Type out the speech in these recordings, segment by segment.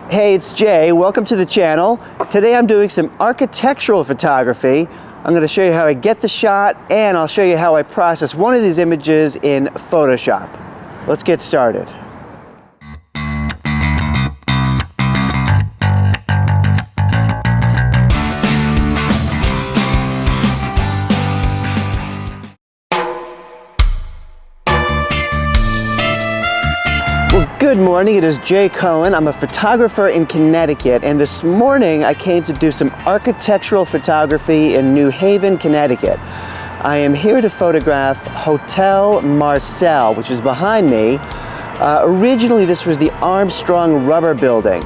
Hey, it's Jay. Welcome to the channel. Today I'm doing some architectural photography. I'm going to show you how I get the shot, and I'll show you how I process one of these images in Photoshop. Let's get started. Good morning, it is Jay Cohen. I'm a photographer in Connecticut, and this morning I came to do some architectural photography in New Haven, Connecticut. I am here to photograph Hotel Marcel, which is behind me. Originally this was the Armstrong Rubber Building,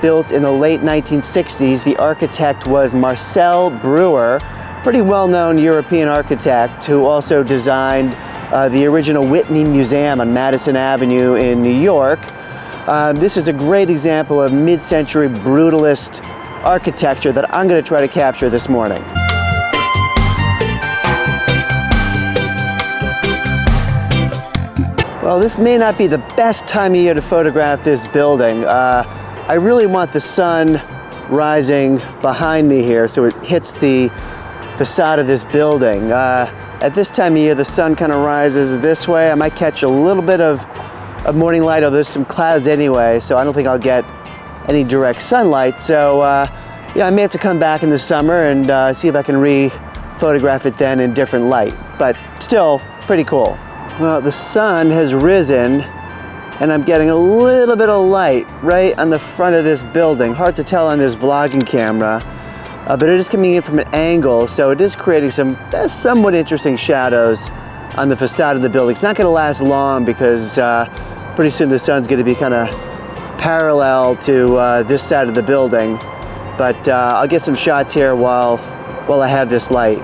built in the late 1960s. The architect was Marcel Breuer, pretty well-known European architect who also designed the original Whitney Museum on Madison Avenue in New York. This is a great example of mid-century brutalist architecture that I'm going to try to capture this morning. Well, this may not be the best time of year to photograph this building. I really want the sun rising behind me here so it hits the facade of this building. At this time of year, the sun kind of rises this way. I might catch a little bit of morning light, although there's some clouds anyway, so I don't think I'll get any direct sunlight. So yeah, I may have to come back in the summer and see if I can re-photograph it then in different light, but still pretty cool. Well, the sun has risen and I'm getting a little bit of light right on the front of this building. Hard to tell on this vlogging camera. But it is coming in from an angle, so it is creating some somewhat interesting shadows on the facade of the building. It's not going to last long because pretty soon the sun's going to be kind of parallel to this side of the building. But I'll get some shots here while I have this light.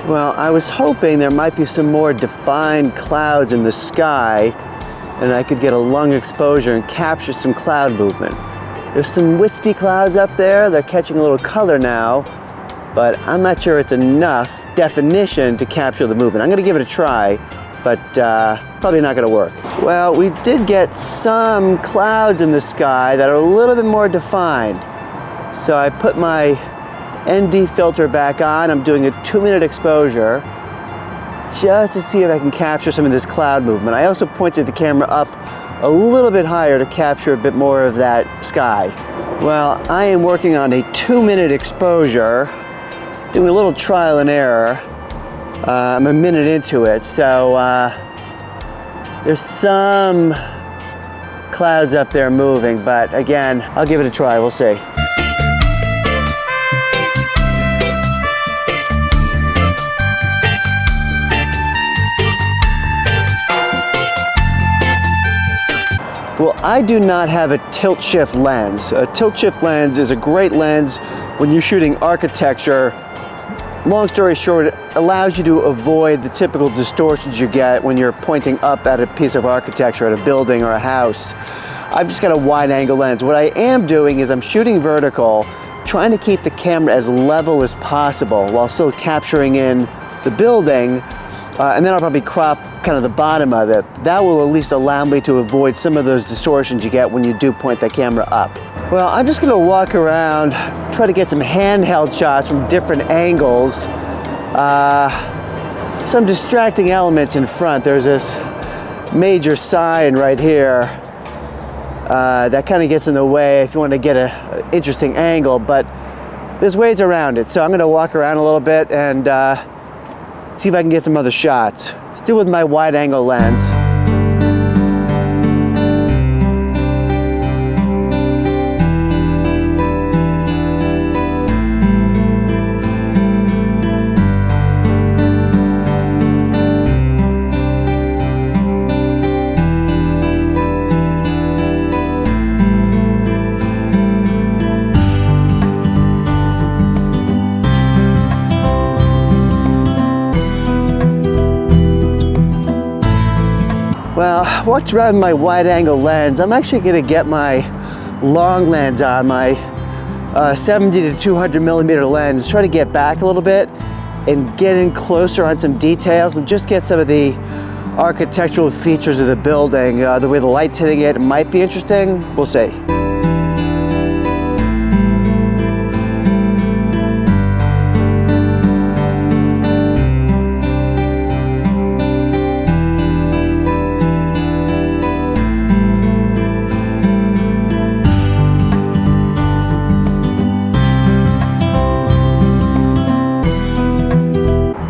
Well, I was hoping there might be some more defined clouds in the sky and I could get a long exposure and capture some cloud movement. There's some wispy clouds up there. They're catching a little color now, but I'm not sure it's enough definition to capture the movement. I'm going to give it a try, but probably not going to work. Well, we did get some clouds in the sky that are a little bit more defined. So I put my ND filter back on. I'm doing a 2-minute exposure just to see if I can capture some of this cloud movement. I also pointed the camera up a little bit higher to capture a bit more of that sky. Well, I am working on a 2-minute exposure, doing a little trial and error. I'm a minute into it, so there's some clouds up there moving, but again, I'll give it a try, we'll see. Well, I do not have a tilt-shift lens. A tilt-shift lens is a great lens when you're shooting architecture. Long story short, it allows you to avoid the typical distortions you get when you're pointing up at a piece of architecture, at a building or a house. I've just got a wide-angle lens. What I am doing is I'm shooting vertical, trying to keep the camera as level as possible while still capturing in the building. And then I'll probably crop kind of the bottom of it. That will at least allow me to avoid some of those distortions you get when you do point the camera up. Well, I'm just gonna walk around, try to get some handheld shots from different angles. Some distracting elements in front. There's this major sign right here that kind of gets in the way if you want to get an interesting angle, but there's ways around it. So I'm gonna walk around a little bit and see if I can get some other shots. Still with my wide-angle lens. Well, walked around my wide-angle lens. I'm actually going to get my long lens on, my 70 to 200 millimeter lens, try to get back a little bit and get in closer on some details and just get some of the architectural features of the building. The way the light's hitting it might be interesting, we'll see.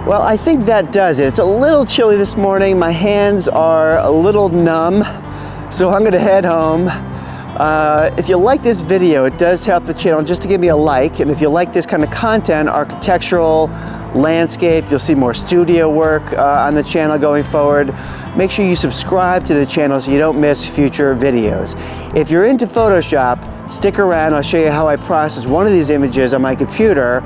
Well, I think that does it. It's a little chilly this morning. My hands are a little numb, so I'm gonna head home. If you like this video, it does help the channel just to give me a like. And if you like this kind of content, architectural, landscape, you'll see more studio work on the channel going forward. Make sure you subscribe to the channel so you don't miss future videos. If you're into Photoshop, stick around. I'll show you how I process one of these images on my computer.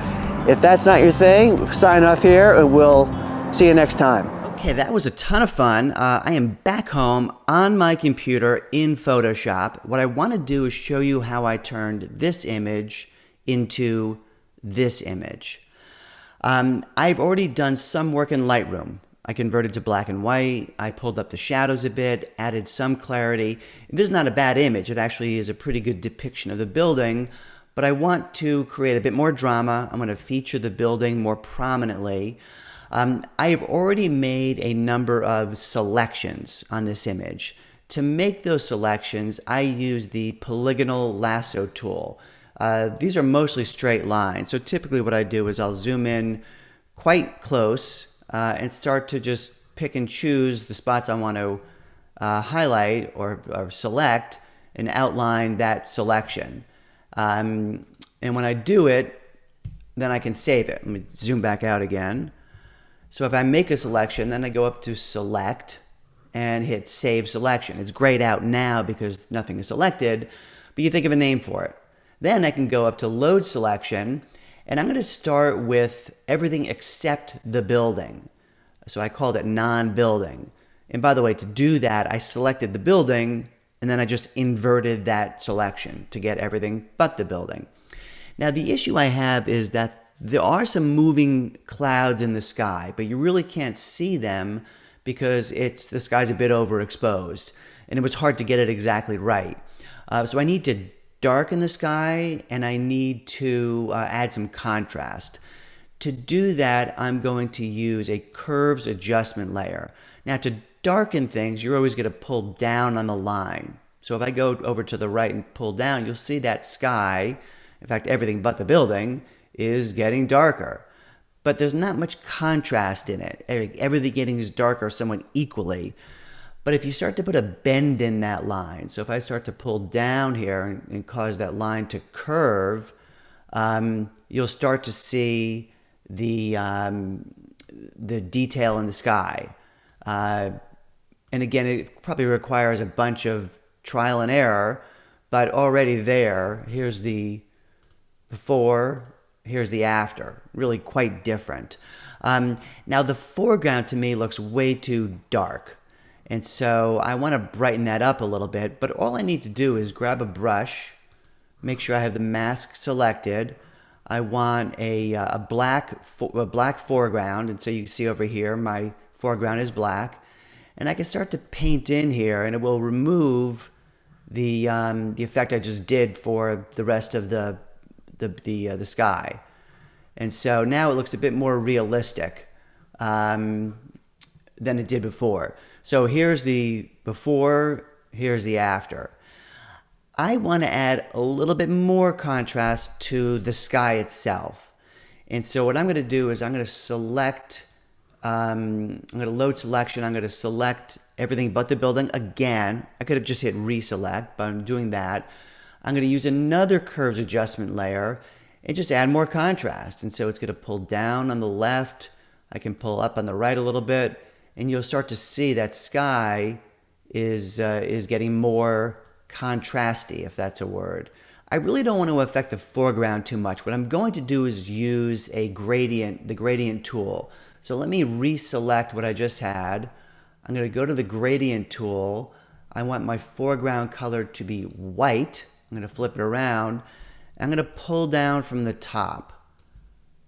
If that's not your thing, sign off here and we'll see you next time. Okay, that was a ton of fun. I am back home on my computer in Photoshop. What I want to do is show you how I turned this image into this image. I've already done some work in Lightroom. I converted to black and white. I pulled up the shadows a bit, added some clarity. This is not a bad image. It actually is a pretty good depiction of the building. But I want to create a bit more drama. I'm going to feature the building more prominently. I have already made a number of selections on this image. To make those selections, I use the polygonal lasso tool. These are mostly straight lines. So typically what I do is I'll zoom in quite close and start to just pick and choose the spots I want to highlight or select and outline that selection. And when I do it, then I can save it. Let me zoom back out again. So if I make a selection, then I go up to select and hit save selection. It's grayed out now because nothing is selected, but you think of a name for it. Then I can go up to load selection, and I'm going to start with everything except the building. So I called it non-building. And by the way, to do that, I selected the building and then I just inverted that selection to get everything but the building. Now the issue I have is that there are some moving clouds in the sky, but you really can't see them because the sky's a bit overexposed and it was hard to get it exactly right. So I need to darken the sky and I need to add some contrast. To do that, I'm going to use a curves adjustment layer. Now to darken things, you're always going to pull down on the line. So if I go over to the right and pull down, you'll see that sky, in fact, everything but the building, is getting darker. But there's not much contrast in it. Everything getting is darker somewhat equally. But if you start to put a bend in that line, so if I start to pull down here and cause that line to curve, you'll start to see the detail in the sky. And again, it probably requires a bunch of trial and error, but already there, here's the before, here's the after, really quite different. Now the foreground to me looks way too dark. And so I want to brighten that up a little bit, but all I need to do is grab a brush, make sure I have the mask selected. I want a black foreground, and so you can see over here, my foreground is black. And I can start to paint in here, and it will remove the effect I just did for the rest of the sky. And so now it looks a bit more realistic than it did before. So here's the before, here's the after. I want to add a little bit more contrast to the sky itself. And so what I'm going to do is I'm going to select, I'm going to load selection. I'm going to select everything but the building again. I could have just hit reselect, but I'm doing that. I'm going to use another curves adjustment layer and just add more contrast. And so it's going to pull down on the left. I can pull up on the right a little bit, and you'll start to see that sky is getting more contrasty, if that's a word. I really don't want to affect the foreground too much. What I'm going to do is use the gradient tool. So let me reselect what I just had. I'm going to go to the gradient tool. I want my foreground color to be white, I'm going to flip it around. I'm going to pull down from the top.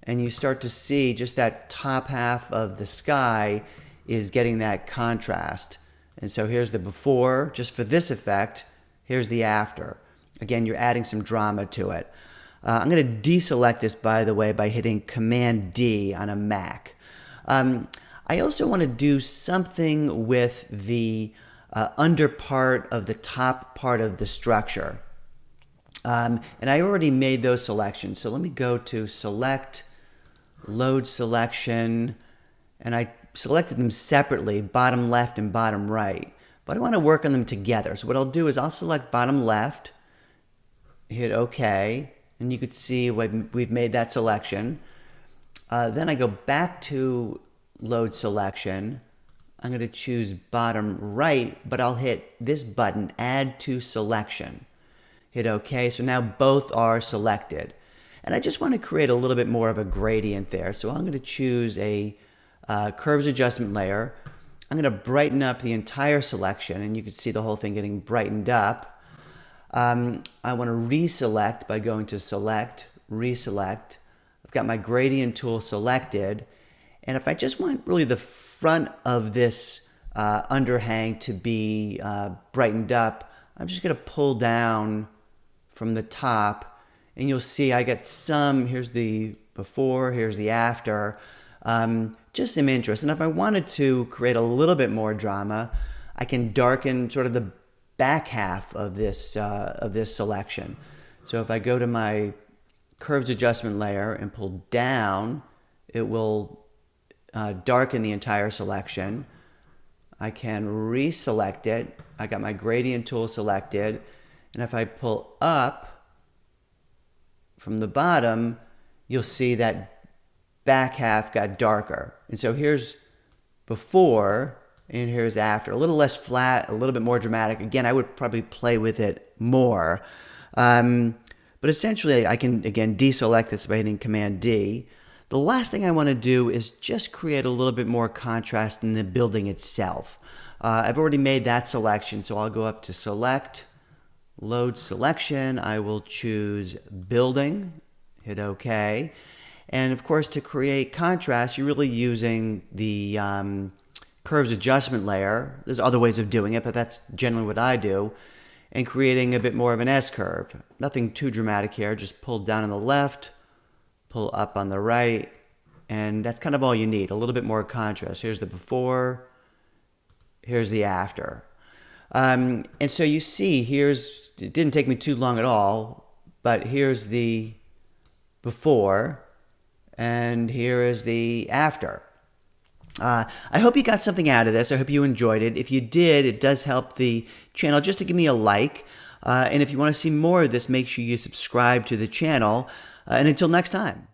And you start to see just that top half of the sky is getting that contrast. And so here's the before, just for this effect. Here's the after. Again, you're adding some drama to it. I'm going to deselect this, by the way, by hitting Command D on a Mac. I also want to do something with the under part of the top part of the structure. And I already made those selections. So let me go to Select, Load Selection, and I selected them separately, bottom left and bottom right. But I want to work on them together. So what I'll do is I'll select bottom left, hit OK, and you could see we've made that selection. Then I go back to Load Selection. I'm going to choose bottom right, but I'll hit this button, Add to Selection. Hit OK, so now both are selected. And I just want to create a little bit more of a gradient there. So I'm going to choose a Curves Adjustment layer. I'm going to brighten up the entire selection, and you can see the whole thing getting brightened up. I want to reselect by going to Select, Reselect. I've got my gradient tool selected. And if I just want really the front of this underhang to be brightened up, I'm just going to pull down from the top, and you'll see I get some, here's the before, here's the after, just some interest. And if I wanted to create a little bit more drama, I can darken sort of the back half of this selection. So if I go to my Curves Adjustment layer and pull down, it will darken the entire selection. I can reselect it. I got my gradient tool selected. And if I pull up from the bottom, you'll see that back half got darker. And so here's before and here's after. A little less flat, a little bit more dramatic. Again, I would probably play with it more. But essentially, I can, again, deselect this by hitting Command D. The last thing I want to do is just create a little bit more contrast in the building itself. I've already made that selection, so I'll go up to Select, Load Selection. I will choose Building, hit OK. And of course, to create contrast, you're really using the Curves Adjustment layer. There's other ways of doing it, but that's generally what I do. And creating a bit more of an S-curve. Nothing too dramatic here, just pull down on the left, pull up on the right, and that's kind of all you need, a little bit more contrast. Here's the before, here's the after. And so you see, it didn't take me too long at all, but here's the before, and here is the after. I hope you got something out of this. I hope you enjoyed it. If you did, it does help the channel just to give me a like. And if you want to see more of this, make sure you subscribe to the channel. And until next time.